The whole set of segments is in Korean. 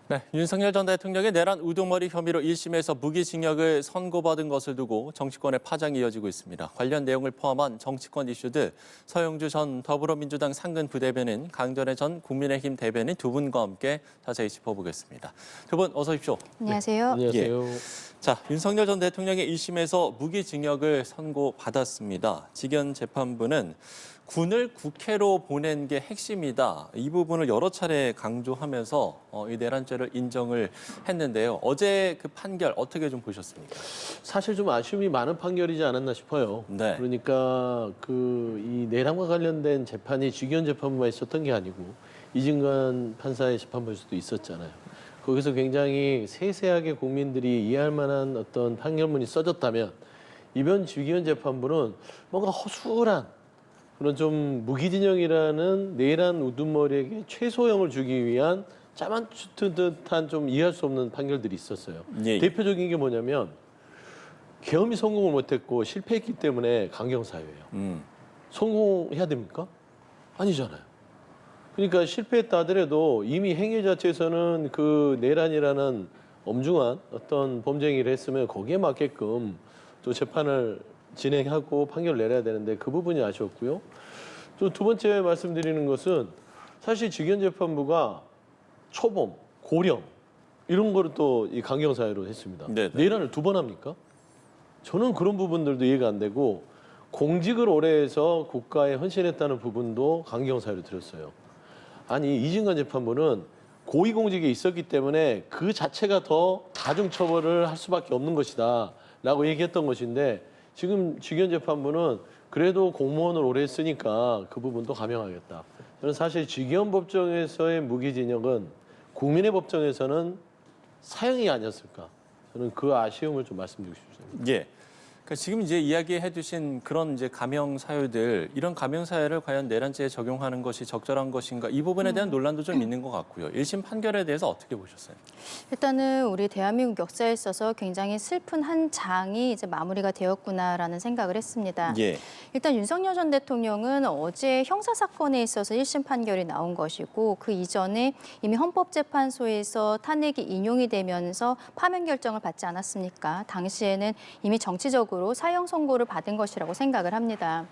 네, 윤석열 전 대통령의 내란 우두머리 혐의로 1심에서 무기징역을 선고받은 것을 두고 정치권의 파장이 이어지고 있습니다. 관련 내용을 포함한 정치권 이슈들 서영주 전 더불어민주당 상근 부대변인, 강전애 전 국민의힘 대변인 두 분과 함께 자세히 짚어보겠습니다. 두 분 어서 오십시오. 안녕하세요. 네, 안녕하세요. 자, 윤석열 전 대통령의 1심에서 무기징역을 선고받았습니다. 지견 재판부는 군을 국회로 보낸 게 핵심이다. 이 부분을 여러 차례 강조하면서 이 내란죄를 인정을 했는데요. 어제 그 판결 어떻게 좀 보셨습니까? 사실 좀 아쉬움이 많은 판결이지 않았나 싶어요. 네. 그러니까 이 내란과 관련된 재판이 직위원 재판부만 있었던 게 아니고 이진관 판사의 재판부에서도 있었잖아요. 거기서 굉장히 세세하게 국민들이 이해할 만한 어떤 판결문이 써졌다면 이번 직위원 재판부는 뭔가 허술한 그런 좀 무기징역이라는 내란 우두머리에게 최소형을 주기 위한 짜맞추 듯한 좀 이해할 수 없는 판결들이 있었어요. 예. 대표적인 게 뭐냐면 계엄이 성공을 못했고 실패했기 때문에 강경사유예요. 성공해야 됩니까? 아니잖아요. 그러니까 실패했다 하더라도 이미 행위 자체에서는 그 내란이라는 엄중한 어떤 범죄 행위를 했으면 거기에 맞게끔 또 재판을 진행하고 판결을 내려야 되는데 그 부분이 아쉬웠고요. 또 두 번째 말씀드리는 것은 사실 직위원재판부가 초범, 고령 이런 거를 또 이 강경사유로 했습니다. 네네. 내란을 두 번 합니까? 저는 그런 부분들도 이해가 안 되고 공직을 오래 해서 국가에 헌신했다는 부분도 강경사유로 들었어요. 아니 이진관 재판부는 고위공직에 있었기 때문에 그 자체가 더 가중처벌을 할 수밖에 없는 것이다 라고 얘기했던 것인데 지금 직위원재판부는 그래도 공무원을 오래 했으니까 그 부분도 감형하겠다. 저는 사실 직위원 법정에서의 무기징역은 국민의 법정에서는 사형이 아니었을까. 저는 그 아쉬움을 좀 말씀드리고 싶습니다. 예. 그러니까 지금 이제 이야기해 주신 그런 이제 감형 사유들, 이런 감형 사유를 과연 내란죄에 적용하는 것이 적절한 것인가, 이 부분에 대한 논란도 좀 있는 것 같고요. 1심 판결에 대해서 어떻게 보셨어요? 일단은 우리 대한민국 역사에 있어서 굉장히 슬픈 한 장이 이제 마무리가 되었구나라는 생각을 했습니다. 예. 일단 윤석열 전 대통령은 어제 형사 사건에 있어서 1심 판결이 나온 것이고 그 이전에 이미 헌법재판소에서 탄핵이 인용이 되면서 파면 결정을 받지 않았습니까? 당시에는 이미 정치적으로 사형 선고를 받은 것이라고 생각을 합니다.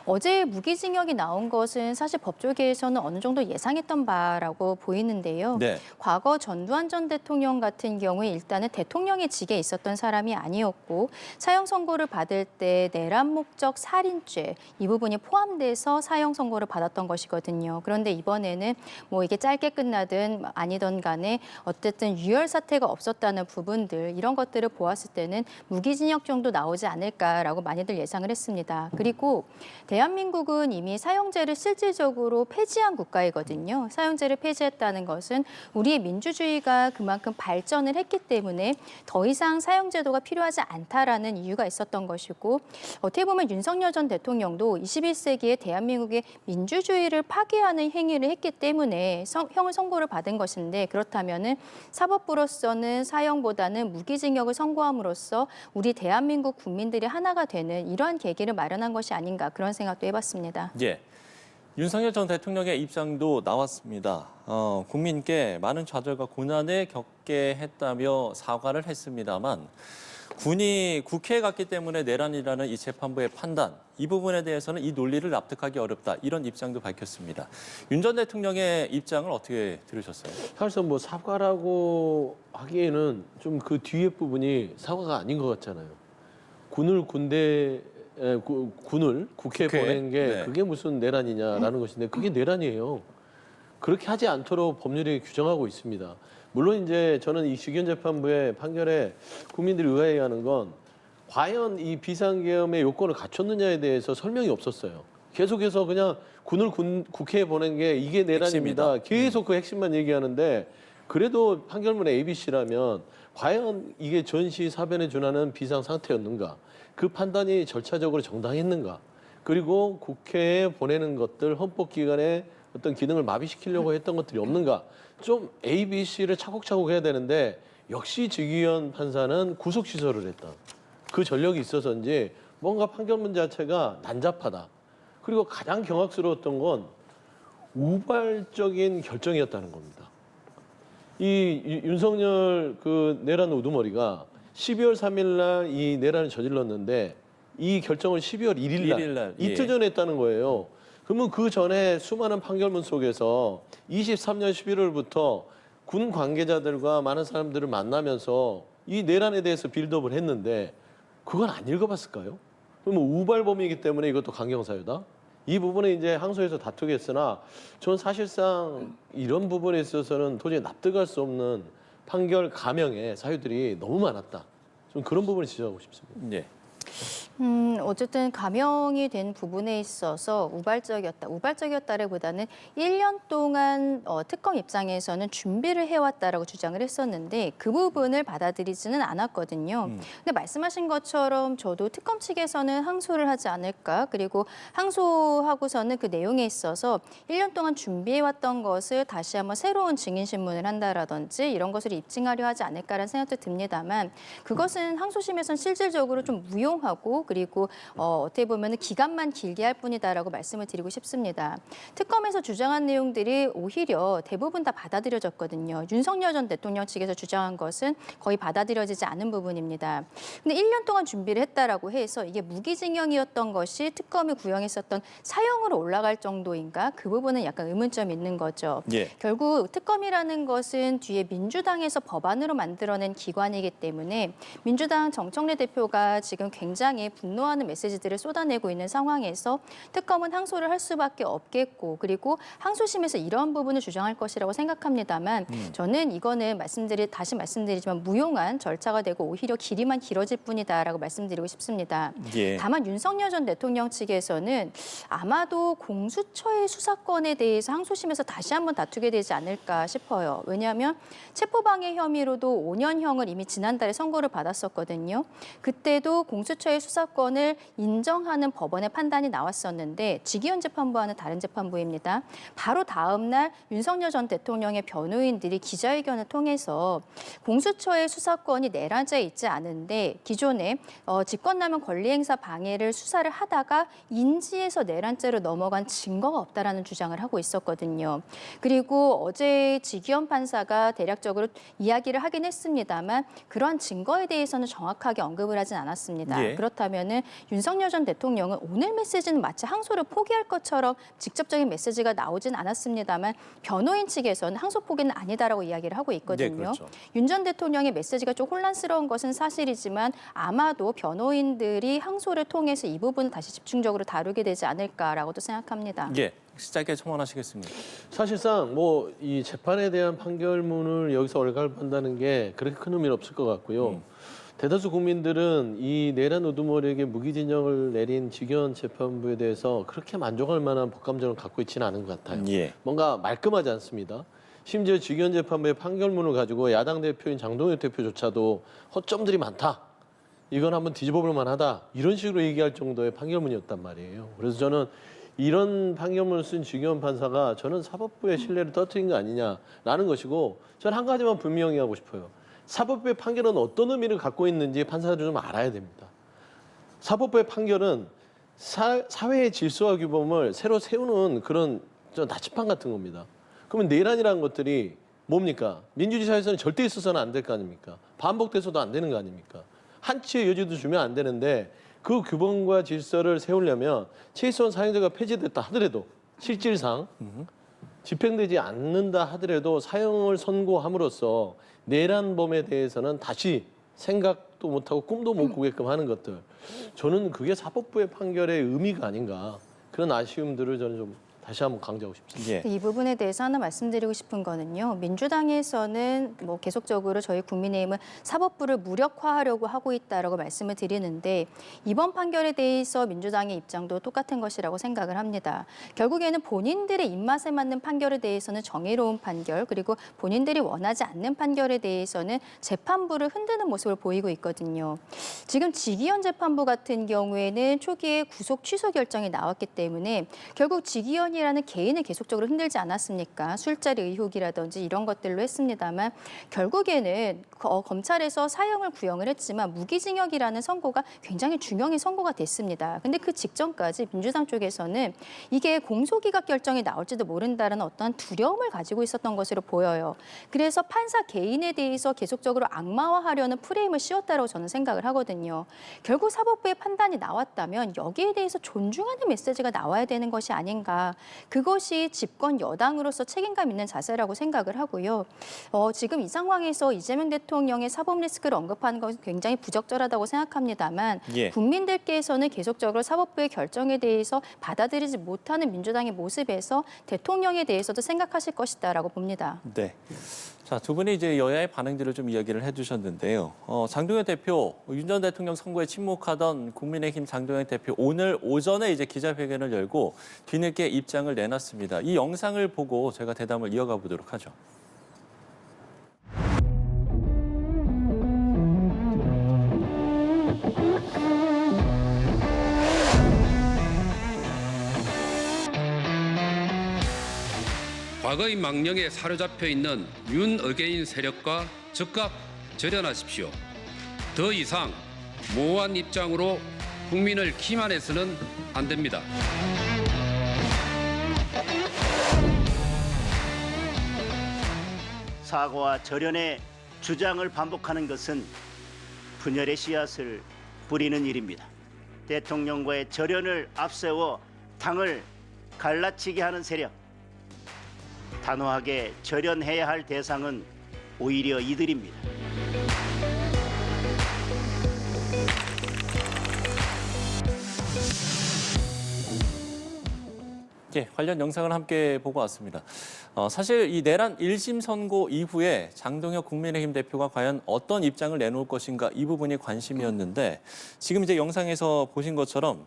어제 무기징역이 나온 것은 사실 법조계에서는 어느 정도 예상했던 바라고 보이는데요. 네. 과거 전두환 전 대통령 같은 경우에 일단은 대통령의 직에 있었던 사람이 아니었고 사형 선고를 받을 때 내란 목적 살인죄 이 부분이 포함돼서 사형 선고를 받았던 것이거든요. 그런데 이번에는 뭐 이게 짧게 끝나든 아니든 간에 어쨌든 유혈 사태가 없었다는 부분들 이런 것들을 보았을 때는 무기징역 정도 나오지 않을까라고 많이들 예상을 했습니다. 그리고 대한민국은 이미 사형제를 실질적으로 폐지한 국가이거든요. 사형제를 폐지했다는 것은 우리의 민주주의가 그만큼 발전을 했기 때문에 더 이상 사형제도가 필요하지 않다라는 이유가 있었던 것이고 어떻게 보면 윤석열 전 대통령도 21세기의 대한민국의 민주주의를 파괴하는 행위를 했기 때문에 형을 선고를 받은 것인데 그렇다면은 사법부로서는 사형보다는 무기징역을 선고함으로써 우리 대한민국 국민들이 하나가 되는 이러한 계기를 마련한 것이 아닌가 그런 생각도 해봤습니다. 예. 윤석열 전 대통령의 입장도 나왔습니다. 국민께 많은 좌절과 고난을 겪게 했다며 사과를 했습니다만 군이 국회에 갔기 때문에 내란이라는 이 재판부의 판단, 이 부분에 대해서는 이 논리를 납득하기 어렵다. 이런 입장도 밝혔습니다. 윤 전 대통령의 입장을 어떻게 들으셨어요? 사실상 뭐 사과라고 하기에는 좀 그 뒤에 부분이 사과가 아닌 것 같잖아요. 군을 국회에 보낸 게 네. 그게 무슨 내란이냐라는 것인데 그게 내란이에요. 그렇게 하지 않도록 법률이 규정하고 있습니다. 물론 이제 저는 이 직위원재판부의 판결에 국민들이 의아해하는 건 과연 이 비상계엄의 요건을 갖췄느냐에 대해서 설명이 없었어요. 계속해서 그냥 군을 국회에 보낸 게 이게 내란입니다. 핵심이다. 계속 그 핵심만 얘기하는데 그래도 판결문에 ABC라면 과연 이게 전시 사변에 준하는 비상 상태였는가? 그 판단이 절차적으로 정당했는가? 그리고 국회에 보내는 것들 헌법기관의 어떤 기능을 마비시키려고 했던 것들이 없는가? 좀 ABC를 차곡차곡 해야 되는데 역시 직위원 판사는 구속시설을 했다. 그 전력이 있어서인지 뭔가 판결문 자체가 난잡하다. 그리고 가장 경악스러웠던 건 우발적인 결정이었다는 겁니다. 윤석열 그 내란 우두머리가 12월 3일 날 이 내란을 저질렀는데 이 결정을 12월 1일 날, 1일 날, 이틀 예. 전에 했다는 거예요. 그러면 그 전에 수많은 판결문 속에서 23년 11월부터 군 관계자들과 많은 사람들을 만나면서 이 내란에 대해서 빌드업을 했는데 그건 안 읽어봤을까요? 그러면 우발범이기 때문에 이것도 강경사유다? 이 부분에 이제 항소에서 다투겠으나 저는 사실상 이런 부분에 있어서는 도저히 납득할 수 없는 판결 감형의 사유들이 너무 많았다. 좀 그런 부분을 지적하고 싶습니다. 예. 어쨌든 감형이 된 부분에 있어서 우발적이었다기보다는 1년 동안 특검 입장에서는 준비를 해왔다라고 주장을 했었는데 그 부분을 받아들이지는 않았거든요. 근데 말씀하신 것처럼 저도 특검 측에서는 항소를 하지 않을까, 그리고 항소하고서는 그 내용에 있어서 1년 동안 준비해왔던 것을 다시 한번 새로운 증인신문을 한다라든지 이런 것을 입증하려 하지 않을까라는 생각도 듭니다만 그것은 항소심에서는 실질적으로 좀 무용하고 그리고 어떻게 보면 기간만 길게 할 뿐이다라고 말씀을 드리고 싶습니다. 특검에서 주장한 내용들이 오히려 대부분 다 받아들여졌거든요. 윤석열 전 대통령 측에서 주장한 것은 거의 받아들여지지 않은 부분입니다. 근데 1년 동안 준비를 했다라고 해서 이게 무기징역이었던 것이 특검이 구형했었던 사형으로 올라갈 정도인가? 그 부분은 약간 의문점이 있는 거죠. 예. 결국 특검이라는 것은 뒤에 민주당에서 법안으로 만들어낸 기관이기 때문에 민주당 정청래 대표가 지금 굉장히 분노하는 메시지들을 쏟아내고 있는 상황에서 특검은 항소를 할 수밖에 없겠고 그리고 항소심에서 이러한 부분을 주장할 것이라고 생각합니다만 저는 이거는 다시 말씀드리지만 무용한 절차가 되고 오히려 길이만 길어질 뿐이다라고 말씀드리고 싶습니다. 예. 다만 윤석열 전 대통령 측에서는 아마도 공수처의 수사권에 대해서 항소심에서 다시 한번 다투게 되지 않을까 싶어요. 왜냐하면 체포방해 혐의로도 5년형을 이미 지난달에 선고를 받았었거든요. 그때도 공수처의 수사권을 인정하는 법원의 판단이 나왔었는데 직위원 재판부와는 다른 재판부입니다. 바로 다음 날 윤석열 전 대통령의 변호인들이 기자회견을 통해서 공수처의 수사권이 내란죄에 있지 않은데 기존에 직권남용 권리행사 방해를 수사를 하다가 인지해서 내란죄로 넘어간 증거가 없다라는 주장을 하고 있었거든요. 그리고 어제 직위원 판사가 대략적으로 이야기를 하긴 했습니다만 그러한 증거에 대해서는 정확하게 언급을 하진 않았습니다. 예. 그렇다면은 윤석열 전 대통령은 오늘 메시지는 마치 항소를 포기할 것처럼 직접적인 메시지가 나오진 않았습니다만 변호인 측에서는 항소 포기는 아니다라고 이야기를 하고 있거든요. 네, 그렇죠. 윤 전 대통령의 메시지가 좀 혼란스러운 것은 사실이지만 아마도 변호인들이 항소를 통해서 이 부분을 다시 집중적으로 다루게 되지 않을까라고도 생각합니다. 예. 짧게 첨언하시겠습니다. 사실상 뭐 이 재판에 대한 판결문을 여기서 얼갈한다는 게 그렇게 큰 의미는 없을 것 같고요. 대다수 국민들은 이 내란 우두머리에게 무기징역을 내린 직위원 재판부에 대해서 그렇게 만족할 만한 법감정을 갖고 있지는 않은 것 같아요. 예. 뭔가 말끔하지 않습니다. 심지어 직위원 재판부의 판결문을 가지고 야당 대표인 장동혁 대표조차도 허점들이 많다. 이건 한번 뒤집어볼 만하다. 이런 식으로 얘기할 정도의 판결문이었단 말이에요. 그래서 저는 이런 판결문을 쓴 직위원 판사가 저는 사법부의 신뢰를 떨어뜨린 거 아니냐라는 것이고 저는 한 가지만 분명히 하고 싶어요. 사법부의 판결은 어떤 의미를 갖고 있는지 판사들이 좀 알아야 됩니다. 사법부의 판결은 사회의 질서와 규범을 새로 세우는 그런 나침반 같은 겁니다. 그러면 내란이라는 것들이 뭡니까? 민주주의 사회에서는 절대 있어서는 안 될 거 아닙니까? 반복돼서도 안 되는 거 아닙니까? 한치의 여지도 주면 안 되는데 그 규범과 질서를 세우려면 최소한 사형제가 폐지됐다 하더라도 실질상 집행되지 않는다 하더라도 사형을 선고함으로써 내란범에 대해서는 다시 생각도 못하고 꿈도 못 꾸게끔 하는 것들. 저는 그게 사법부의 판결의 의미가 아닌가. 그런 아쉬움들을 저는 좀 다시 한번 강조하고 싶습니다. 예. 이 부분에 대해서 하나 말씀드리고 싶은 거는요. 민주당에서는 계속적으로 저희 국민의힘은 사법부를 무력화하려고 하고 있다라고 말씀을 드리는데 이번 판결에 대해서 민주당의 입장도 똑같은 것이라고 생각을 합니다. 결국에는 본인들의 입맛에 맞는 판결에 대해서는 정의로운 판결 그리고 본인들이 원하지 않는 판결에 대해서는 재판부를 흔드는 모습을 보이고 있거든요. 지금 직위원 재판부 같은 경우에는 초기에 구속 취소 결정이 나왔기 때문에 결국 직위원이 대통령이라는 개인을 계속적으로 흔들지 않았습니까? 술자리 의혹이라든지 이런 것들로 했습니다만 결국에는 검찰에서 사형을 구형을 했지만 무기징역이라는 선고가 굉장히 중형의 선고가 됐습니다. 근데 그 직전까지 민주당 쪽에서는 이게 공소기각 결정이 나올지도 모른다는 어떤 두려움을 가지고 있었던 것으로 보여요. 그래서 판사 개인에 대해서 계속적으로 악마화하려는 프레임을 씌웠다고 저는 생각을 하거든요. 결국 사법부의 판단이 나왔다면 여기에 대해서 존중하는 메시지가 나와야 되는 것이 아닌가. 그것이 집권 여당으로서 책임감 있는 자세라고 생각을 하고요. 지금 이 상황에서 이재명 대통령의 사법 리스크를 언급하는 것은 굉장히 부적절하다고 생각합니다만 예. 국민들께서는 계속적으로 사법부의 결정에 대해서 받아들이지 못하는 민주당의 모습에서 대통령에 대해서도 생각하실 것이다라고 봅니다. 네. 자, 두 분이 이제 여야의 반응들을 좀 이야기를 해주셨는데요. 장동현 대표, 윤 전 대통령 선거에 침묵하던 국민의힘 장동현 대표 오늘 오전에 이제 기자회견을 열고 뒤늦게 입장을 내놨습니다. 이 영상을 보고 제가 대담을 이어가 보도록 하죠. 과거의 망령에 사로잡혀 있는 윤어게인 세력과 즉각 절연하십시오. 더 이상 모호한 입장으로 국민을 기만해서는 안 됩니다. 사과와 절연의 주장을 반복하는 것은 분열의 씨앗을 뿌리는 일입니다. 대통령과의 절연을 앞세워 당을 갈라치게 하는 세력, 단호하게 절연해야 할 대상은 오히려 이들입니다. 예, 관련 영상을 함께 보고 왔습니다. 사실 이 내란 1심 선고 이후에 장동혁 국민의힘 대표가 과연 어떤 입장을 내놓을 것인가 이 부분이 관심이었는데 지금 이제 영상에서 보신 것처럼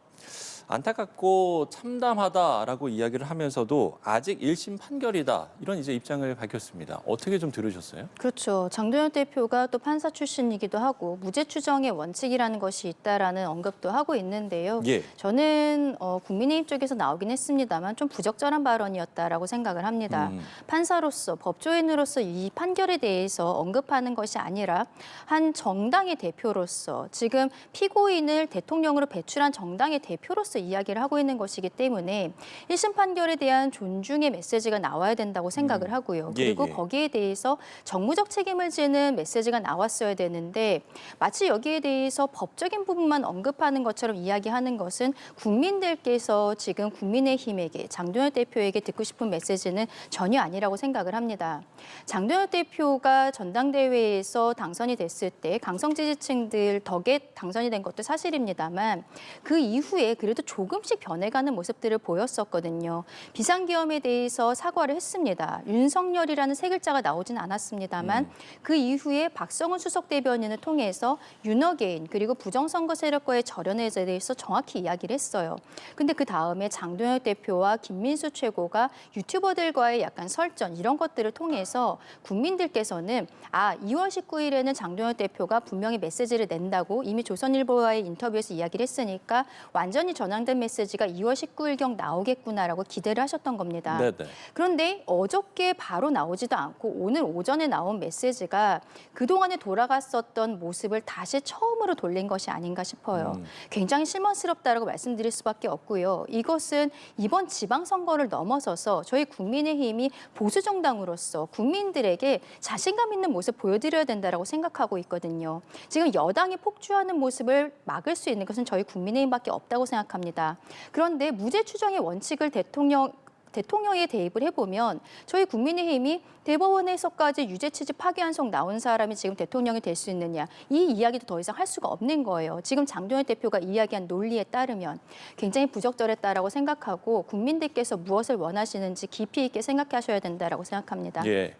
안타깝고 참담하다라고 이야기를 하면서도 아직 1심 판결이다 이런 이제 입장을 밝혔습니다. 어떻게 좀 들으셨어요? 그렇죠. 장동현 대표가 또 판사 출신이기도 하고 무죄 추정의 원칙이라는 것이 있다라는 언급도 하고 있는데요. 예. 저는 국민의힘 쪽에서 나오긴 했습니다만 좀 부적절한 발언이었다라고 생각을 합니다. 판사로서 법조인으로서 이 판결에 대해서 언급하는 것이 아니라 한 정당의 대표로서 지금 피고인을 대통령으로 배출한 정당의 대표로서 이야기를 하고 있는 것이기 때문에 1심 판결에 대한 존중의 메시지가 나와야 된다고 생각을 하고요. 그리고 예. 거기에 대해서 정무적 책임을 지는 메시지가 나왔어야 되는데 마치 여기에 대해서 법적인 부분만 언급하는 것처럼 이야기하는 것은 국민들께서 지금 국민의힘에게 장동현 대표에게 듣고 싶은 메시지는 전혀 아니라고 생각을 합니다. 장동현 대표가 전당대회에서 당선이 됐을 때 강성 지지층들 덕에 당선이 된 것도 사실입니다만 그 이후에 그래도 조금씩 변해가는 모습들을 보였었거든요. 비상계엄에 대해서 사과를 했습니다. 윤석열이라는 세 글자가 나오진 않았습니다만 그 이후에 박성훈 수석 대변인을 통해서 윤어게인 그리고 부정선거 세력과의 절연에 대해서 정확히 이야기를 했어요. 근데 그 다음에 장동혁 대표와 김민수 최고가 유튜버들과의 약간 설전 이런 것들을 통해서 국민들께서는 2월 19일에는 장동혁 대표가 분명히 메시지를 낸다고 이미 조선일보와의 인터뷰에서 이야기를 했으니까 완전히 전환된 메시지가 2월 19일경 나오겠구나라고 기대를 하셨던 겁니다. 네네. 그런데 어저께 바로 나오지도 않고 오늘 오전에 나온 메시지가 그동안에 돌아갔었던 모습을 다시 처음으로 돌린 것이 아닌가 싶어요. 굉장히 실망스럽다라고 말씀드릴 수밖에 없고요. 이것은 이번 지방선거를 넘어서서 저희 국민의힘이 보수정당으로서 국민들에게 자신감 있는 모습 보여드려야 된다고 생각하고 있거든요. 지금 여당이 폭주하는 모습을 막을 수 있는 것은 저희 국민의힘밖에 없다고 생각합니다. 그런데 무죄 추정의 원칙을 대통령에 대입을 해보면 저희 국민의힘이 대법원에서까지 유죄 취지 파기환송 나온 사람이 지금 대통령이 될 수 있느냐 이 이야기도 더 이상 할 수가 없는 거예요. 지금 장동현 대표가 이야기한 논리에 따르면 굉장히 부적절했다라고 생각하고 국민들께서 무엇을 원하시는지 깊이 있게 생각하셔야 된다라고 생각합니다. 예.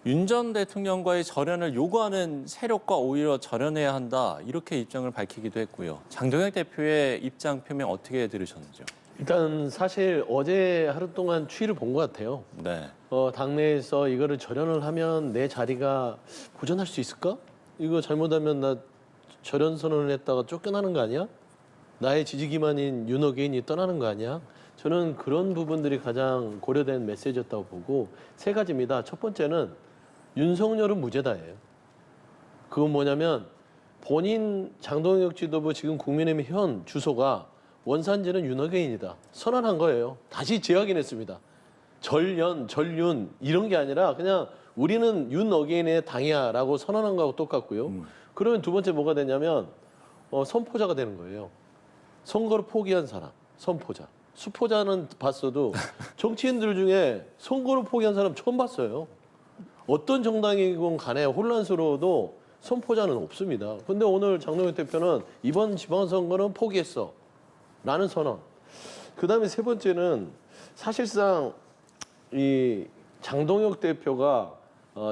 윤 전 대통령과의 절연을 요구하는 세력과 오히려 절연해야 한다 이렇게 입장을 밝히기도 했고요. 장동혁 대표의 입장 표명 어떻게 들으셨는지요? 일단 사실 어제 하루 동안 추이를 본 것 같아요. 네. 당내에서 이거를 절연을 하면 내 자리가 보존할 수 있을까? 이거 잘못하면 나 절연 선언을 했다가 쫓겨나는 거 아니야? 나의 지지 기반인 윤어게인이 떠나는 거 아니야? 저는 그런 부분들이 가장 고려된 메시지였다고 보고 세 가지입니다. 첫 번째는 윤석열은 무죄다예요. 그건 뭐냐면 본인 장동혁 지도부 지금 국민의힘 현 주소가 원산지는 윤어게인이다. 선언한 거예요. 다시 재확인했습니다. 전륜 이런 게 아니라 그냥 우리는 윤어게인의 당이야라고 선언한 거하고 똑같고요. 그러면 두 번째 뭐가 되냐면 선포자가 되는 거예요. 선거를 포기한 사람, 선포자. 수포자는 봤어도 정치인들 중에 선거를 포기한 사람 처음 봤어요. 어떤 정당이건 간에 혼란스러워도 선포자는 없습니다. 근데 오늘 장동혁 대표는 이번 지방선거는 포기했어. 라는 선언. 그 다음에 세 번째는 사실상 이 장동혁 대표가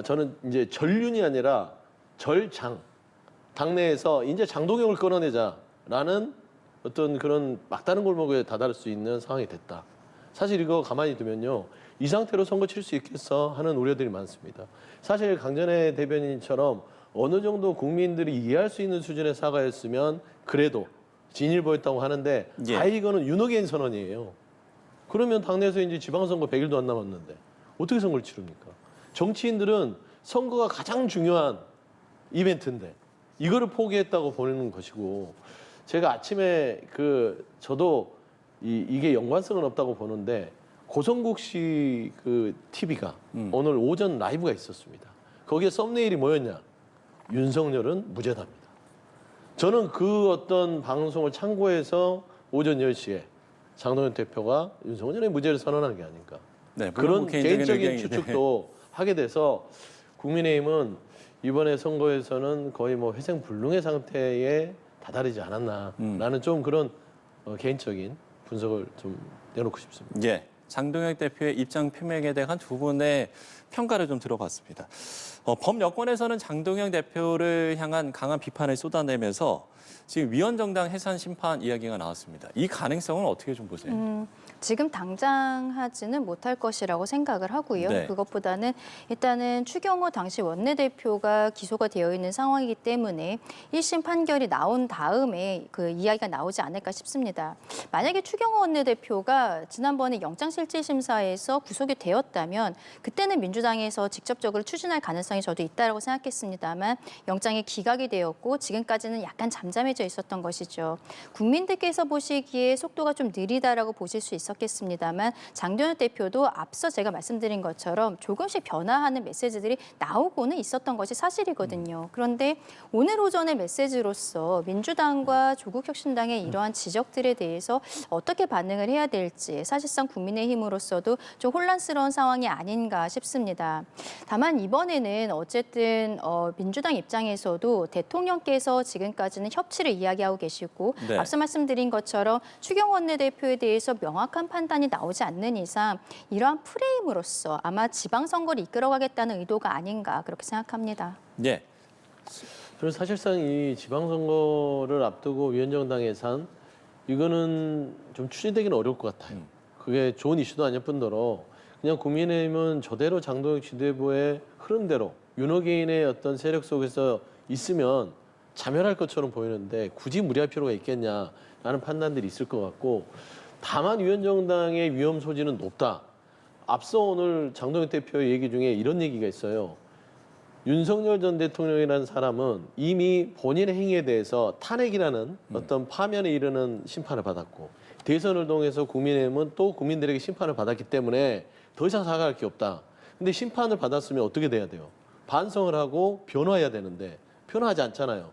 저는 이제 전륜이 아니라 절장. 당내에서 이제 장동혁을 끌어내자라는 어떤 그런 막다른 골목에 다다를 수 있는 상황이 됐다. 사실 이거 가만히 두면요. 이 상태로 선거 칠 수 있겠어 하는 우려들이 많습니다. 사실 강전의 대변인처럼 어느 정도 국민들이 이해할 수 있는 수준의 사과였으면 그래도 진일보였다고 하는데 예. 이거는 윤어게인 선언이에요. 그러면 당내에서 이제 지방선거 100일도 안 남았는데 어떻게 선거를 치릅니까? 정치인들은 선거가 가장 중요한 이벤트인데 이거를 포기했다고 보는 것이고 제가 아침에 저도 이게 연관성은 없다고 보는데 고성국 씨 TV가 오늘 오전 라이브가 있었습니다. 거기에 썸네일이 뭐였냐? 윤석열은 무죄답니다. 저는 그 어떤 방송을 참고해서 오전 10시에 장동혁 대표가 윤석열의 무죄를 선언한 게 아닌가. 네, 그런 뭐 개인적인 개인적인 의견이- 추측도 하게 돼서 국민의힘은 이번에 선거에서는 거의 뭐 회생불능의 상태에 다다르지 않았나라는 좀 그런 개인적인 분석을 좀 내놓고 싶습니다. 예, 장동혁 대표의 입장 표명에 대한 두 분의 평가를 좀 들어봤습니다. 범여권에서는 장동혁 대표를 향한 강한 비판을 쏟아내면서 지금 위헌정당 해산 심판 이야기가 나왔습니다. 이 가능성은 어떻게 좀 보세요? 지금 당장 하지는 못할 것이라고 생각을 하고요. 네. 그것보다는 일단은 추경호 당시 원내대표가 기소가 되어 있는 상황이기 때문에 1심 판결이 나온 다음에 그 이야기가 나오지 않을까 싶습니다. 만약에 추경호 원내대표가 지난번에 영장실질심사에서 구속이 되었다면 그때는 민주당에서 직접적으로 추진할 가능성이 저도 있다고 생각했습니다만 영장이 기각이 되었고 지금까지는 약간 잠잠해져 있었던 것이죠. 국민들께서 보시기에 속도가 좀 느리다라고 보실 수 있었겠습니다만 장동혁 대표도 앞서 제가 말씀드린 것처럼 조금씩 변화하는 메시지들이 나오고는 있었던 것이 사실이거든요. 그런데 오늘 오전의 메시지로서 민주당과 조국혁신당의 이러한 지적들에 대해서 어떻게 반응을 해야 될지 사실상 국민의힘으로서도 좀 혼란스러운 상황이 아닌가 싶습니다. 다만 이번에는 어쨌든 민주당 입장에서도 대통령께서 지금까지는 협치를 이야기하고 계시고 네. 앞서 말씀드린 것처럼 추경호 원내대표에 대해서 명확한 판단이 나오지 않는 이상 이러한 프레임으로서 아마 지방선거를 이끌어가겠다는 의도가 아닌가 그렇게 생각합니다. 예, 저는 사실상 이 지방선거를 앞두고 위헌정당 해산 이거는 좀 추진되기는 어려울 것 같아요. 그게 좋은 이슈도 아닐 뿐더러 그냥 국민의힘은 저대로 장동혁 지도부의 흐름대로 윤호개인의 어떤 세력 속에서 있으면 자멸할 것처럼 보이는데 굳이 무리할 필요가 있겠냐라는 판단들이 있을 것 같고 다만 위헌정당의 위험 소지는 높다. 앞서 오늘 장동혁 대표의 얘기 중에 이런 얘기가 있어요. 윤석열 전 대통령이라는 사람은 이미 본인의 행위에 대해서 탄핵이라는 어떤 파면에 이르는 심판을 받았고 대선을 통해서 국민의힘은 또 국민들에게 심판을 받았기 때문에 더 이상 사과할 게 없다. 근데 심판을 받았으면 어떻게 돼야 돼요? 반성을 하고 변화해야 되는데 변화하지 않잖아요.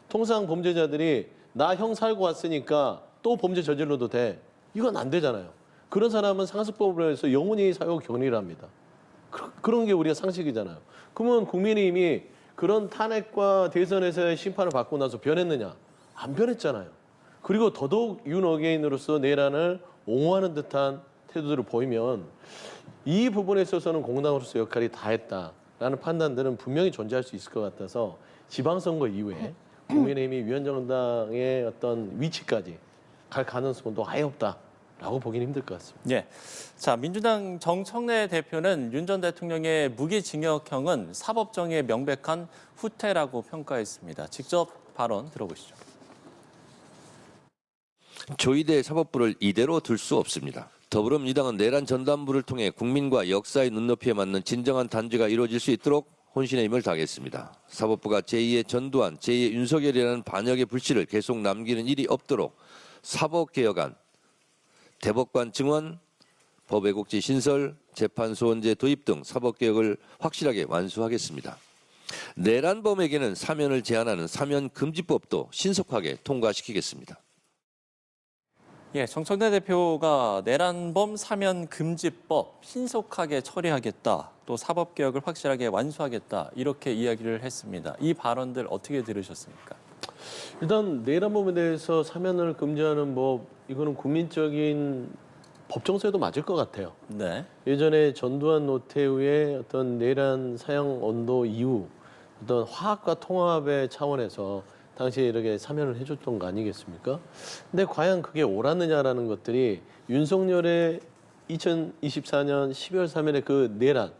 통상 범죄자들이 나 형 살고 왔으니까 또 범죄 저질러도 돼. 이건 안 되잖아요. 그런 사람은 상습법으로 해서 영원히 사형 격리를 합니다. 그런 게 우리가 상식이잖아요. 그러면 국민의힘이 그런 탄핵과 대선에서의 심판을 받고 나서 변했느냐? 안 변했잖아요. 그리고 더더욱 윤어게인으로서 내란을 옹호하는 듯한 태도들을 보이면 이 부분에 있어서는 공당으로서 역할이 다했다라는 판단들은 분명히 존재할 수 있을 것 같아서 지방선거 이후에 국민의힘이 위헌정당의 어떤 위치까지 갈 가능성은 또 아예 없다라고 보기는 힘들 것 같습니다. 예. 자, 민주당 정청래 대표는 윤 전 대통령의 무기징역형은 사법정의의 명백한 후퇴라고 평가했습니다. 직접 발언 들어보시죠. 조이대 사법부를 이대로 둘 수 없습니다. 더불어민주당은 내란 전담부를 통해 국민과 역사의 눈높이에 맞는 진정한 단죄가 이루어질 수 있도록 혼신의 힘을 다하겠습니다. 사법부가 제2의 전두환, 제2의 윤석열이라는 반역의 불씨를 계속 남기는 일이 없도록 사법개혁안, 대법관 증원, 법외국지 신설, 재판소원제 도입 등 사법개혁을 확실하게 완수하겠습니다. 내란범에게는 사면을 제한하는 사면금지법도 신속하게 통과시키겠습니다. 예, 정청래 대표가 내란범 사면 금지법 신속하게 처리하겠다, 또 사법개혁을 확실하게 완수하겠다 이렇게 이야기를 했습니다. 이 발언들 어떻게 들으셨습니까? 일단 내란범에 대해서 사면을 금지하는 법, 이거는 국민적인 법정서에도 맞을 것 같아요. 네. 예전에 전두환 노태우의 어떤 내란 사형 언도 이후 어떤 화합과 통합의 차원에서 당시에 이렇게 사면을 해줬던 거 아니겠습니까? 근데 과연 그게 옳았느냐라는 것들이 윤석열의 2024년 12월 3일의 그 내란,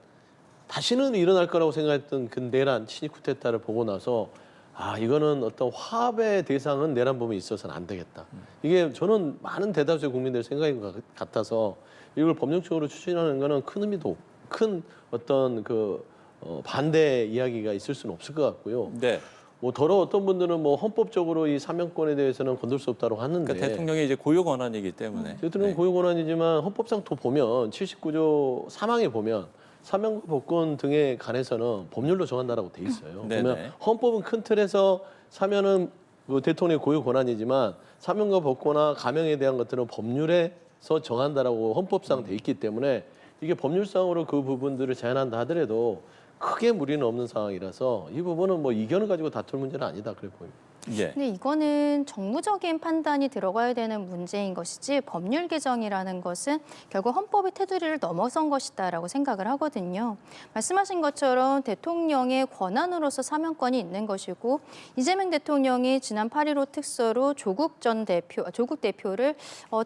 다시는 일어날 거라고 생각했던 그 내란, 친일 쿠데타를 보고 나서 아, 이거는 어떤 화합의 대상은 내란범에 있어서는 안 되겠다. 이게 저는 많은 대다수의 국민들의 생각인 것 같아서 이걸 법령적으로 추진하는 거는 큰 의미도, 큰 어떤 반대 이야기가 있을 수는 없을 것 같고요. 네. 뭐 더러 어떤 분들은 뭐 헌법적으로 이 사면권에 대해서는 건들 수 없다고 하는데 그러니까 대통령의 이제 고유 권한이기 때문에. 대통령 네. 고유 권한이지만 헌법상 또 보면 79조 3항에 보면 사면과 복권 등에 관해서는 법률로 정한다라고 돼 있어요. 네네. 그러면 헌법은 큰 틀에서 사면은 그 대통령의 고유 권한이지만 사면과 복권이나 감형에 대한 것들은 법률에서 정한다라고 헌법상 돼 있기 때문에 이게 법률상으로 그 부분들을 제한한다 하더라도 크게 무리는 없는 상황이라서 이 부분은 뭐 이견을 가지고 다툴 문제는 아니다 그래 보입니다. 예. 근데 이거는 정무적인 판단이 들어가야 되는 문제인 것이지 법률 개정이라는 것은 결국 헌법의 테두리를 넘어선 것이다라고 생각을 하거든요. 말씀하신 것처럼 대통령의 권한으로서 사면권이 있는 것이고 이재명 대통령이 지난 8.15 특서로 조국 대표를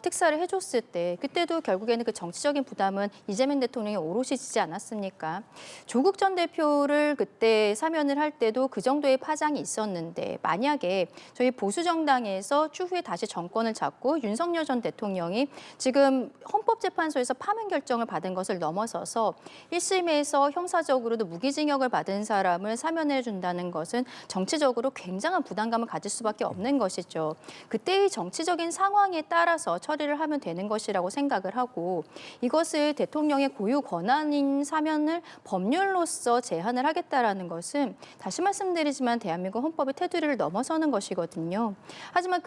특사를 해줬을 때 그때도 결국에는 그 정치적인 부담은 이재명 대통령이 오롯이 지지 않았습니까? 조국 전 대표를 그때 사면을 할 때도 그 정도의 파장이 있었는데 만약에 저희 보수 정당에서 추후에 다시 정권을 잡고 윤석열 전 대통령이 지금 헌법재판소에서 파면 결정을 받은 것을 넘어서서 1심에서 형사적으로도 무기징역을 받은 사람을 사면해 준다는 것은 정치적으로 굉장한 부담감을 가질 수밖에 없는 것이죠. 그때의 정치적인 상황에 따라서 처리를 하면 되는 것이라고 생각을 하고 이것을 대통령의 고유 권한인 사면을 법률로서 제한을 하겠다라는 것은 다시 말씀드리지만 대한민국 헌법의 테두리를 넘어서는 것이거든요. 하지만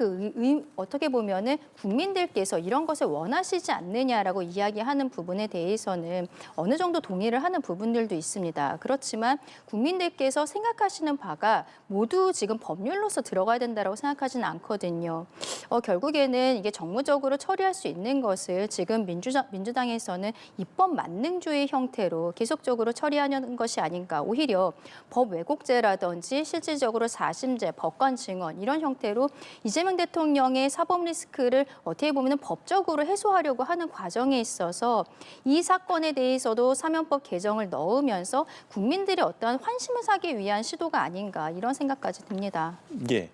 어떻게 보면은 국민들께서 이런 것을 원하시지 않느냐라고 이야기하는 부분에 대해서는 어느 정도 동의를 하는 부분들도 있습니다. 그렇지만 국민들께서 생각하시는 바가 모두 지금 법률로서 들어가야 된다라고 생각하지는 않거든요. 결국에는 이게 정무적으로 처리할 수 있는 것을 지금 민주당에서는 입법 만능주의 형태로 계속적으로 처리하는 것이 아닌가. 오히려 법 왜곡죄라든지 실질적으로 사심죄, 법관 증언 이런 형태로 이재명 대통령의 사법 리스크를 어떻게 보면 법적으로 해소하려고 하는 과정에 있어서 이 사건에 대해서도 사면법 개정을 넣으면서 국민들의 어떠한 환심을 사기 위한 시도가 아닌가 이런 생각까지 듭니다. 예.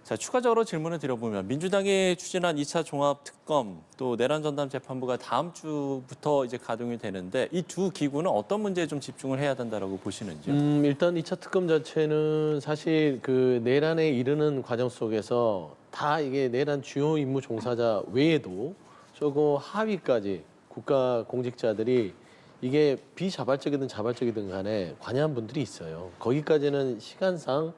자, 추가적으로 질문을 드려보면 민주당이 추진한 2차 종합특검 또 내란전담 재판부가 다음 주부터 이제 가동이 되는데 이 두 기구는 어떤 문제에 좀 집중을 해야 된다라고 보시는지요? 일단 2차 특검 자체는 사실 그 내란에 이르는 과정 속에서 다 이게 내란 주요 임무 종사자 외에도 조금 하위까지 국가 공직자들이 이게 비자발적이든 자발적이든 간에 관여한 분들이 있어요. 거기까지는 시간상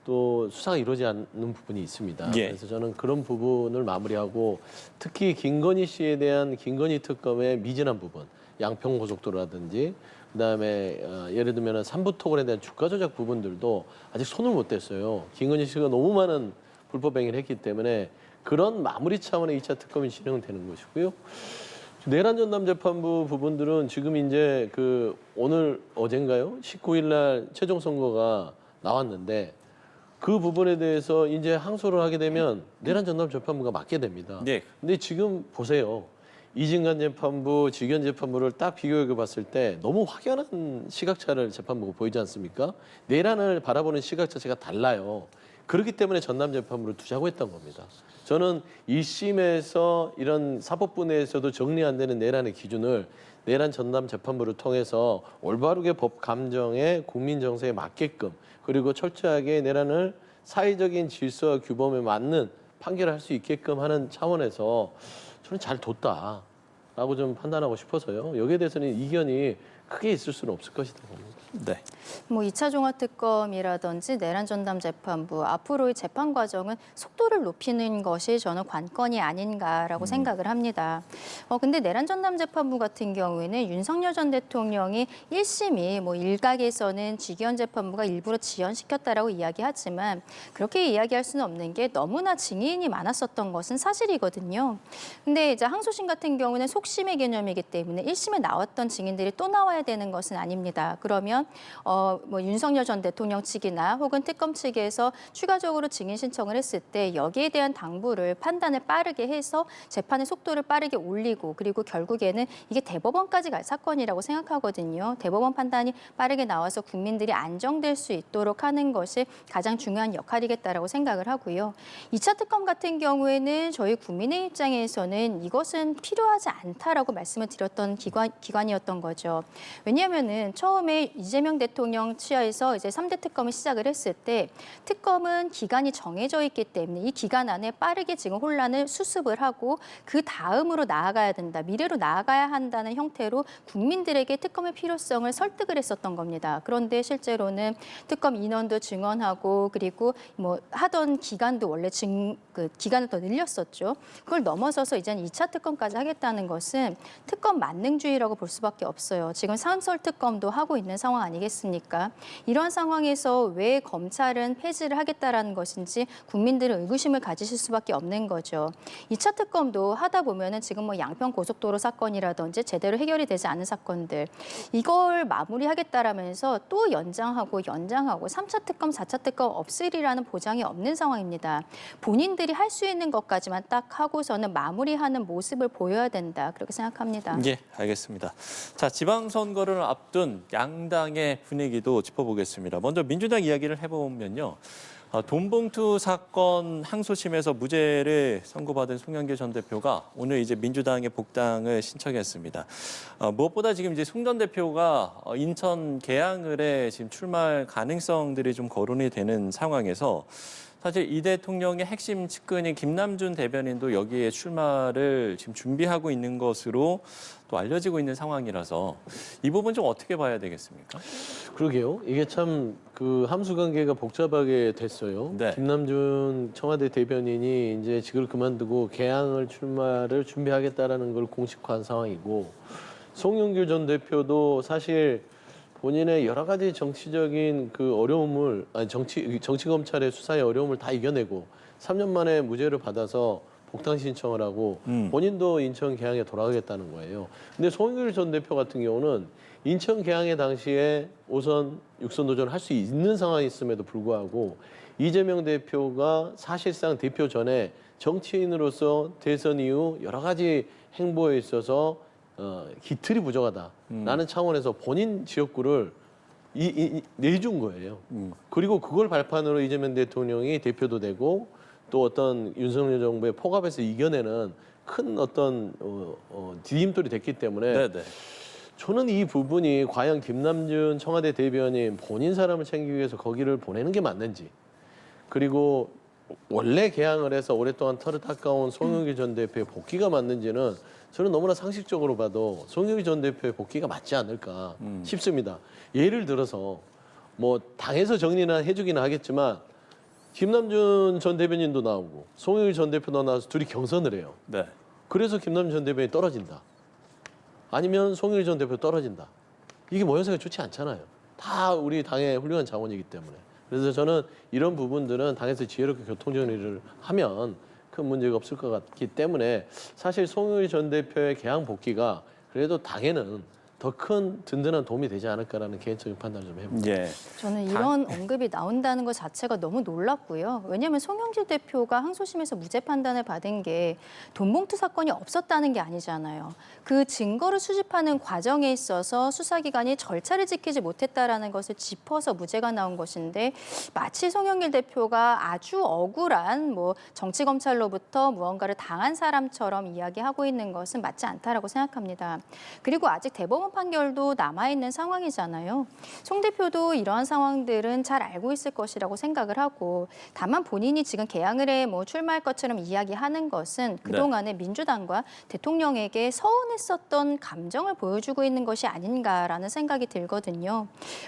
또 수사가 이루어지지 않는 부분이 있습니다. 예. 그래서 저는 그런 부분을 마무리하고 특히 김건희 씨에 대한 김건희 특검의 미진한 부분, 양평고속도로라든지 그다음에 예를 들면 삼부토건에 대한 주가 조작 부분들도 아직 손을 못 댔어요. 김건희 씨가 너무 많은 불법 행위를 했기 때문에 그런 마무리 차원의 2차 특검이 진행되는 것이고요. 내란 전담 재판부 부분들은 지금 이제 오늘 어젠가요? 19일 날 최종 선고가 나왔는데 그 부분에 대해서 이제 항소를 하게 되면 내란 전담 재판부가 맡게 됩니다. 네. 근데 지금 보세요. 이진관 재판부, 직연 재판부를 딱 비교해 봤을 때 너무 확연한 시각차를 재판부가 보이지 않습니까? 내란을 바라보는 시각 자체가 달라요. 그렇기 때문에 전담 재판부를 두자고 했던 겁니다. 저는 1심에서 이런 사법부 내에서도 정리 안 되는 내란의 기준을 내란 전담 재판부를 통해서 올바르게 법 감정에 국민 정서에 맞게끔 그리고 철저하게 내란을 사회적인 질서와 규범에 맞는 판결을 할 수 있게끔 하는 차원에서 저는 잘 뒀다라고 좀 판단하고 싶어서요. 여기에 대해서는 이견이 크게 있을 수는 없을 것이다 봅니다. 네. 뭐 2차 종합특검이라든지 내란 전담 재판부 앞으로의 재판 과정은 속도를 높이는 것이 저는 관건이 아닌가라고 생각을 합니다. 근데 내란 전담 재판부 같은 경우에는 윤석열 전 대통령이 1심이 뭐 일각에서는 직위원 재판부가 일부러 지연시켰다라고 이야기하지만 그렇게 이야기할 수는 없는 게 너무나 증인이 많았었던 것은 사실이거든요. 근데 이제 항소심 같은 경우는 속심의 개념이기 때문에 1심에 나왔던 증인들이 또 나와야 되는 것은 아닙니다. 그러면 뭐 윤석열 전 대통령 측이나 혹은 특검 측에서 추가적으로 증인 신청을 했을 때 여기에 대한 당부를 판단을 빠르게 해서 재판의 속도를 빠르게 올리고 그리고 결국에는 이게 대법원까지 갈 사건이라고 생각하거든요. 대법원 판단이 빠르게 나와서 국민들이 안정될 수 있도록 하는 것이 가장 중요한 역할이겠다라고 생각을 하고요. 2차 특검 같은 경우에는 저희 국민의 입장에서는 이것은 필요하지 않다라고 말씀을 드렸던 기관이었던 거죠. 왜냐하면은 처음에 이재명 대통령 치하에서 이제 3대 특검을 시작을 했을 때 특검은 기간이 정해져 있기 때문에 이 기간 안에 빠르게 지금 혼란을 수습을 하고 그 다음으로 나아가야 된다. 미래로 나아가야 한다는 형태로 국민들에게 특검의 필요성을 설득을 했었던 겁니다. 그런데 실제로는 특검 인원도 증원하고 그리고 뭐 하던 기간도 원래 기간을 더 늘렸었죠. 그걸 넘어서서 이제는 2차 특검까지 하겠다는 것은 특검 만능주의라고 볼 수밖에 없어요. 지금 상설 특검도 하고 있는 상황 아니겠습니까? 이런 상황에서 왜 검찰은 폐지를 하겠다라는 것인지 국민들은 의구심을 가지실 수밖에 없는 거죠. 2차 특검도 하다 보면은 지금 뭐 양평 고속도로 사건이라든지 제대로 해결이 되지 않은 사건들 이걸 마무리하겠다라면서 또 연장하고 3차 특검, 4차 특검 없으리라는 보장이 없는 상황입니다. 본인들이 할 수 있는 것까지만 딱 하고서는 마무리하는 모습을 보여야 된다. 그렇게 생각합니다. 예, 알겠습니다. 자, 지방선거를 앞둔 양당의 분위기도 짚어보겠습니다. 먼저 민주당 이야기를 해보면요. 돈봉투 사건 항소심에서 무죄를 선고받은 송영길 전 대표가 오늘 이제 민주당의 복당을 신청했습니다. 무엇보다 지금 이제 송 전 대표가 인천 계양을에 지금 출마할 가능성들이 좀 거론이 되는 상황에서 사실 이 대통령의 핵심 측근인 김남준 대변인도 여기에 출마를 지금 준비하고 있는 것으로 또 알려지고 있는 상황이라서 이 부분 좀 어떻게 봐야 되겠습니까? 그러게요. 이게 참 그 함수 관계가 복잡하게 됐어요. 네. 김남준 청와대 대변인이 이제 직을 그만두고 개항을 출마를 준비하겠다라는 걸 공식화한 상황이고 송영길 전 대표도 사실 본인의 여러 가지 정치적인 그 어려움을 정치 검찰의 수사의 어려움을 다 이겨내고 3년 만에 무죄를 받아서 복당 신청을 하고 본인도 인천 계양에 돌아가겠다는 거예요. 근데 송영길 전 대표 같은 경우는 인천 계양의 당시에 5선, 6선 도전을 할 수 있는 상황이었음에도 불구하고 이재명 대표가 사실상 대표 전에 정치인으로서 대선 이후 여러 가지 행보에 있어서 기틀이 부족하다라는 차원에서 본인 지역구를 내준 거예요. 그리고 그걸 발판으로 이재명 대통령이 대표도 되고 또 어떤 윤석열 정부의 폭압에서 이겨내는 큰 어떤 디딤돌이 됐기 때문에 네네. 저는 이 부분이 과연 김남준 청와대 대변인 본인 사람을 챙기기 위해서 거기를 보내는 게 맞는지 그리고 원래 개항을 해서 오랫동안 털을 닦아온 송영길 전 대표의 복귀가 맞는지는 저는 너무나 상식적으로 봐도 송영길 전 대표의 복귀가 맞지 않을까 싶습니다. 예를 들어서 뭐 당에서 정리나 해주기는 하겠지만 김남준 전 대변인도 나오고 송영길 전 대표도 나와서 둘이 경선을 해요. 네. 그래서 김남준 전 대변인이 떨어진다. 아니면 송영길 전 대표 떨어진다. 이게 모양새가 좋지 않잖아요. 다 우리 당의 훌륭한 자원이기 때문에. 그래서 저는 이런 부분들은 당에서 지혜롭게 교통정리를 하면 큰 문제가 없을 것 같기 때문에 사실 송영길 전 대표의 개항 복귀가 그래도 당에는 더 큰 든든한 도움이 되지 않을까라는 개인적인 판단을 좀 해봅니다. 예. 저는 이런 언급이 나온다는 것 자체가 너무 놀랍고요. 왜냐하면 송영길 대표가 항소심에서 무죄 판단을 받은 게 돈봉투 사건이 없었다는 게 아니잖아요. 그 증거를 수집하는 과정에 있어서 수사기관이 절차를 지키지 못했다라는 것을 짚어서 무죄가 나온 것인데 마치 송영길 대표가 아주 억울한 뭐 정치검찰로부터 무언가를 당한 사람처럼 이야기하고 있는 것은 맞지 않다라고 생각합니다. 그리고 아직 대법원 판결도 남아있는 상황이잖아요. 송 대표도 이러한 상황들은 잘 알고 있을 것이라고 생각을 하고 다만 본인이 지금 개항을 해 뭐 출마할 것처럼 이야기하는 것은 그동안의 민주당과 대통령에게 서운했었던 감정을 보여주고 있는 것이 아닌가라는 생각이 들거든요.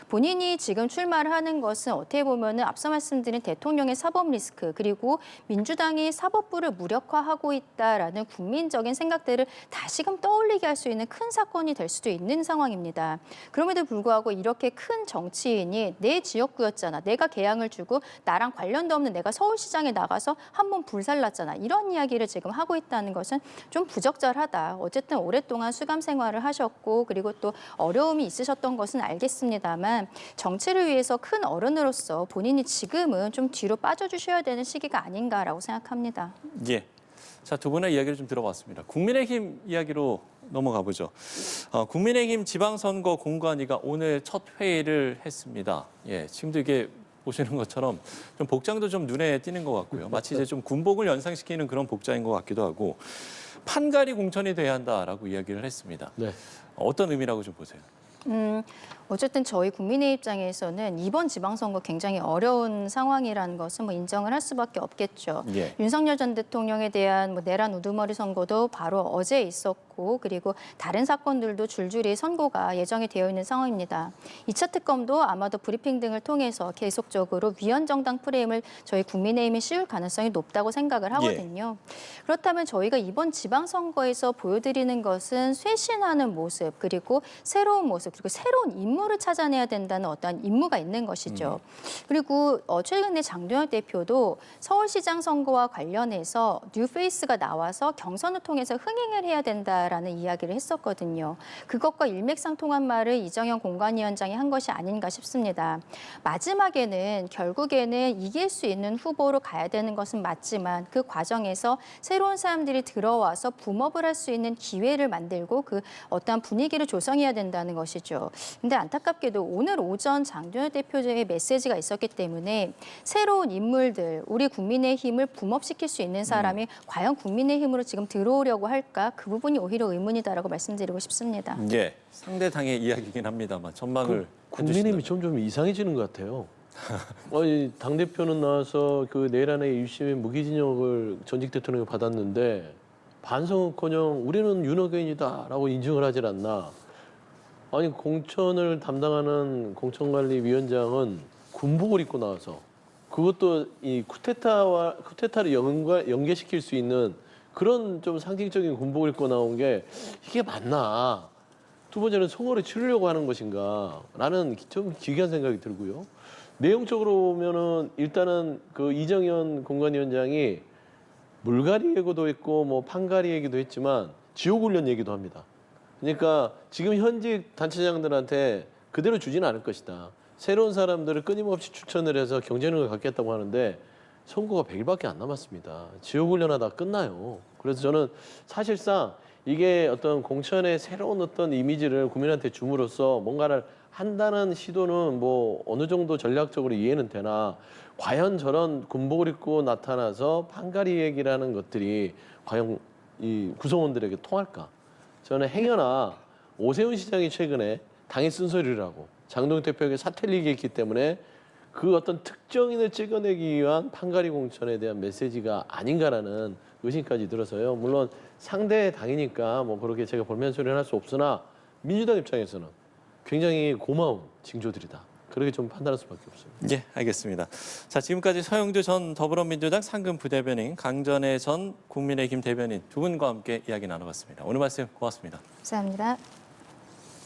본인이 지금 출마를 하는 것은 어떻게 보면 앞서 말씀드린 대통령의 사법 리스크 그리고 민주당이 사법부를 무력화하고 있다라는 국민적인 생각들을 다시금 떠올리게 할 수 있는 큰 사건이 될 수도 있는 상황입니다. 그럼에도 불구하고 이렇게 큰 정치인이 내 지역구였잖아. 내가 개항을 주고 나랑 관련도 없는 내가 서울시장에 나가서 한번 불살랐잖아. 이런 이야기를 지금 하고 있다는 것은 좀 부적절하다. 어쨌든 오랫동안 수감 생활을 하셨고 그리고 또 어려움이 있으셨던 것은 알겠습니다만 정치를 위해서 큰 어른으로서 본인이 지금은 좀 뒤로 빠져주셔야 되는 시기가 아닌가라고 생각합니다. 예. 자, 두 분의 이야기를 좀 들어봤습니다. 국민의힘 이야기로 넘어가 보죠. 국민의힘 지방선거 공관위가 오늘 첫 회의를 했습니다. 예, 지금도 이게 보시는 것처럼 좀 복장도 좀 눈에 띄는 것 같고요. 마치 이제 좀 군복을 연상시키는 그런 복장인 것 같기도 하고 판가리 공천이 돼야 한다라고 이야기를 했습니다. 네. 어떤 의미라고 좀 보세요? 어쨌든 저희 국민의 입장에서는 이번 지방선거 굉장히 어려운 상황이라는 것은 뭐 인정을 할 수밖에 없겠죠. 예. 윤석열 전 대통령에 대한 뭐 내란 우두머리 선고도 바로 어제 있었고 그리고 다른 사건들도 줄줄이 선고가 예정이 되어 있는 상황입니다. 2차 특검도 아마도 브리핑 등을 통해서 계속적으로 위헌정당 프레임을 저희 국민의힘이 씌울 가능성이 높다고 생각을 하거든요. 그렇다면 저희가 이번 지방선거에서 보여드리는 것은 쇄신하는 모습 그리고 새로운 모습 그리고 새로운 인물을 찾아내야 된다는 어떠한 임무가 있는 것이죠. 그리고 최근에 장동혁 대표도 서울시장 선거와 관련해서 뉴페이스가 나와서 경선을 통해서 흥행을 해야 된다라는 이야기를 했었거든요. 그것과 일맥상통한 말을 이정현 공관위원장이 한 것이 아닌가 싶습니다. 마지막에는 결국에는 이길 수 있는 후보로 가야 되는 것은 맞지만 그 과정에서 새로운 사람들이 들어와서 붐업을 할 수 있는 기회를 만들고 그 어떠한 분위기를 조성해야 된다는 것이죠. 근데 안타깝게도 오늘 오전 장동혁 대표의 메시지가 있었기 때문에 새로운 인물들, 우리 국민의힘을 붐업시킬 수 있는 사람이 과연 국민의힘으로 지금 들어오려고 할까? 그 부분이 오히려 의문이다라고 말씀드리고 싶습니다. 예, 상대 당의 이야기긴 합니다만 전망을 국민의힘이 점점 이상해지는 것 같아요. 당 대표는 나와서 그 내란의 1심의 무기징역을 전직 대통령이 받았는데 반성은커녕 우리는 윤어게인이다라고 인증을 하질 않나. 아니 공천을 담당하는 공천관리위원장은 군복을 입고 나와서 그것도 이 쿠데타를 연계시킬 수 있는 그런 좀 상징적인 군복을 입고 나온 게 이게 맞나? 두 번째는 선거를 치르려고 하는 것인가라는 좀 기괴한 생각이 들고요. 내용적으로 보면은 일단은 그 이정현 공관위원장이 물갈이 예고도 했고 뭐 판가리 얘기도 했지만 지옥훈련 얘기도 합니다. 그러니까 지금 현직 단체장들한테 그대로 주지는 않을 것이다. 새로운 사람들을 끊임없이 추천을 해서 경쟁력을 갖겠다고 하는데 선거가 100일밖에 안 남았습니다. 지옥훈련하다 끝나요. 그래서 저는 사실상 이게 어떤 공천의 새로운 어떤 이미지를 국민한테 줌으로써 뭔가를 한다는 시도는 뭐 어느 정도 전략적으로 이해는 되나 과연 저런 군복을 입고 나타나서 판가리 얘기라는 것들이 과연 이 구성원들에게 통할까? 저는 행여나 오세훈 시장이 최근에 당의 쓴소리를 하고 장동혁 대표에게 사퇴를 얘기했기 때문에 그 어떤 특정인을 찍어내기 위한 판가리 공천에 대한 메시지가 아닌가라는 의심까지 들어서요. 물론 상대 당이니까 뭐 그렇게 제가 볼멘 소리를 할 수 없으나 민주당 입장에서는 굉장히 고마운 징조들이다. 그렇게 좀 판단할 수밖에 없습니다. 예, 알겠습니다. 자, 지금까지 서영두 전 더불어민주당 상근 부대변인, 강전애 전 국민의힘 대변인 두 분과 함께 이야기 나눠봤습니다. 오늘 말씀 고맙습니다. 감사합니다.